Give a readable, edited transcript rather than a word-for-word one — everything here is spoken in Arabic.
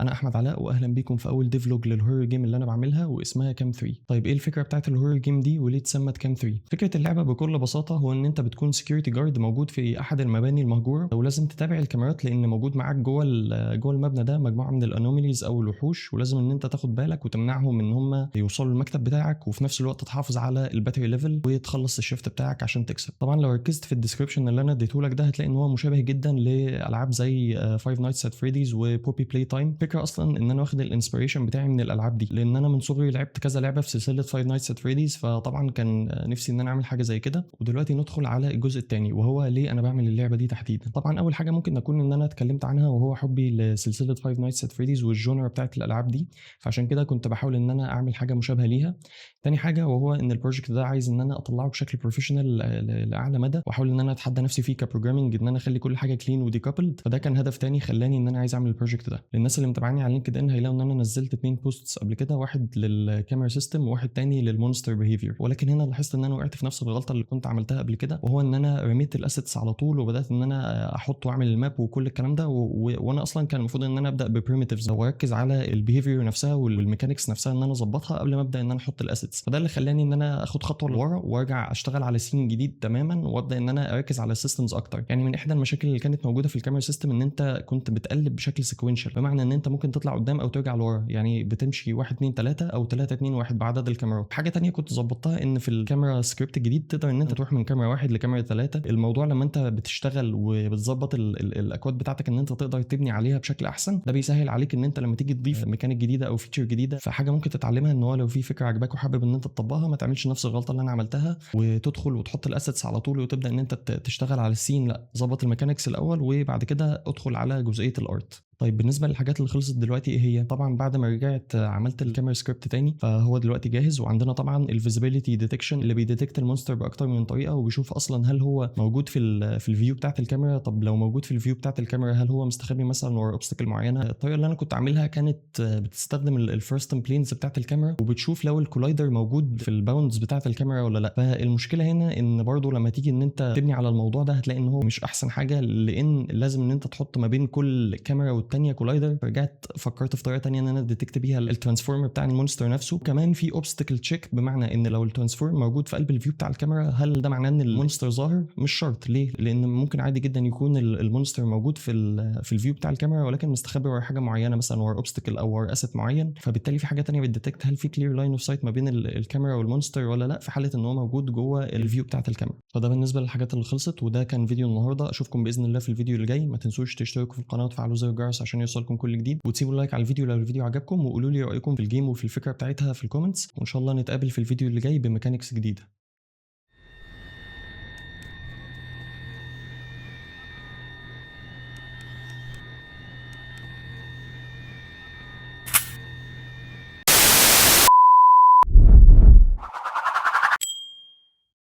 انا احمد علاء واهلا بيكم في اول ديفلوج للهورر جيم اللي انا بعملها واسمها كام 3. طيب ايه الفكره بتاعت الهورر جيم دي وليه اتسمت كام 3؟ فكره اللعبه بكل بساطه هو ان انت بتكون سكيورتي جارد موجود في احد المباني المهجوره، ولازم تتابع الكاميرات لان موجود معاك جوه المبنى ده مجموعه من الانوميليز او الوحوش، ولازم ان انت تاخد بالك وتمنعهم ان هم يوصلوا المكتب بتاعك، وفي نفس الوقت تحافظ على الباتري ليفل وتخلص الشيفت بتاعك عشان تكسب. طبعا لو ركزت في الديسكربشن اللي انا اديته لك ده هتلاقي ان هو مشابه جدا لالعاب زي فايف نايتس ات فريديز وبوبي بلاي تايم. فكره اصلا ان انا واخد الانسبيريشن بتاعي من الالعاب دي، لان انا من صغري لعبت كذا لعبه في سلسله فايف نايتس ات فريديز، فطبعا كان نفسي ان انا اعمل حاجه زي كده. ودلوقتي ندخل على الجزء الثاني وهو ليه انا بعمل اللعبه دي تحديدا. طبعا اول حاجه ممكن اكون ان انا اتكلمت عنها وهو حبي لسلسله فايف نايتس ات فريديز والجونر بتاعت الالعاب دي، فعشان كده كنت بحاول ان انا اعمل حاجه مشابهه ليها. تاني حاجه وهو ان البروجكت ده عايز ان انا اطلعه بشكل بروفيشنال لاعلى مدى، واحاول ان انا اتحدى نفسي فيه كبروجرامنج، ان انا اخلي كل حاجه كلين وديكابلد. فده كان هدف تاني خلاني ان انا عايز اعمل البروجكت ده. للناس اللي متابعاني على لينكد ان هيلاقوا ان انا نزلت 2 بوستس قبل كده، واحد للكاميرا سيستم وواحد تاني للمونستر بيهيفير، ولكن هنا لاحظت ان انا وقعت في نفس الغلطه اللي كنت عملتها قبل كده، وهو ان انا رميت الاسيتس على طول وبدات ان انا احط واعمل الماب وكل الكلام ده، وانا اصلا كان المفروض ان انا ابدا ببريميتيفز واركز على البيهيفير نفسها والميكانكس نفسها ان انا اظبطها قبل ما ابدا ان انا احط الاسيتس. فده اللي خلاني ان انا اخد خطوه لورا وارجع اشتغل على سين جديد تماما، وابدا ان انا اركز على السيستمز اكتر. يعني من احدى المشاكل اللي كانت موجوده في الكاميرا سيستم ان انت كنت بتقلب بشكل سيكوينشال، بمعنى ان انت ممكن تطلع قدام او ترجع لورا، يعني بتمشي 1 2 3 او 3 2 1 بعدد الكاميرات. حاجه تانية كنت ظبطتها ان في الكاميرا سكريبت الجديد تقدر ان انت تروح من كاميرا 1 لكاميرا 3. الموضوع لما انت بتشتغل وبتظبط الاكواد بتاعتك ان انت تقدر تبني عليها بشكل احسن، ده بيسهل عليك ان انت لما تيجي تضيف ميكانيك جديده او فيتشر جديده، فحاجه ممكن تتعلمها ان هو لو في فكره عجباك وحابب ان انت تطبقها ما تعملش نفس الغلطه اللي انا عملتها وتدخل وتحط الاسيتس على طول وتبدا ان انت تشتغل على السين. لا، ظبط الميكانيكس الاول وبعد كده ادخل على جزئيه الارت. طيب بالنسبه للحاجات اللي خلصت دلوقتي ايه هي؟ طبعا بعد ما رجعت عملت الكاميرا سكريبت تاني، فهو دلوقتي جاهز، وعندنا طبعا الفيزيبيليتي ديتكشن اللي بيديتكت المونستر باكتر من طريقه، وبيشوف اصلا هل هو موجود في الفيو بتاعه الكاميرا. طب لو موجود في الفيو بتاعه الكاميرا هل هو مستخبي مثلا ورا اوبستكل معينه؟ الطريقه اللي انا كنت عاملها كانت بتستخدم الفيرستم بلينز بتاعه الكاميرا، وبتشوف لو الكولايدر موجود في الباوندز بتاعه الكاميرا ولا لا. فالمشكله هنا ان برضو لما تيجي ان انت تبني على الموضوع ده هتلاقي ان هو مش احسن حاجه، لان لازم ان انت تحط ما بين كل كاميرا والتانيه كولايدر. رجعت فكرت في طريقه تانية ان انا ديتكت بيها الترانسفورم بتاع المونستر نفسه. كمان في اوبستكل تشيك، بمعنى ان لو الترانسفورم موجود في قلب الفيو بتاع الكاميرا هل ده معناه ان المونستر ظاهر؟ مش شرط. ليه؟ لان ممكن عادي جدا يكون المونستر موجود في الفيو بتاع الكاميرا ولكن مستخبي ورا حاجه معينه، مثلا ورا اوبستكل او ورا اسيت معين، فبالتالي في حاجه تانية بتديتكت هل في كلير لاين اوف سايت ما بين الكاميرا والمونستر ولا لا، في حاله ان هو موجود جوه الفيو بتاعه الكاميرا. فده بالنسبه للحاجات اللي خلصت، وده كان فيديو النهارده. اشوفكم باذن الله في الفيديو اللي جاي. ما تنسوش تشتركوا في القناه وتفعلوا زر الجرس عشان يوصلكم كل جديد، وتسيبوا لايك على الفيديو لو الفيديو عجبكم، وقولوا لي رايكم في الجيم وفي الفكره بتاعتها في الكومنتس، وان شاء الله نتقابل في الفيديو اللي جاي بميكانيكس جديده.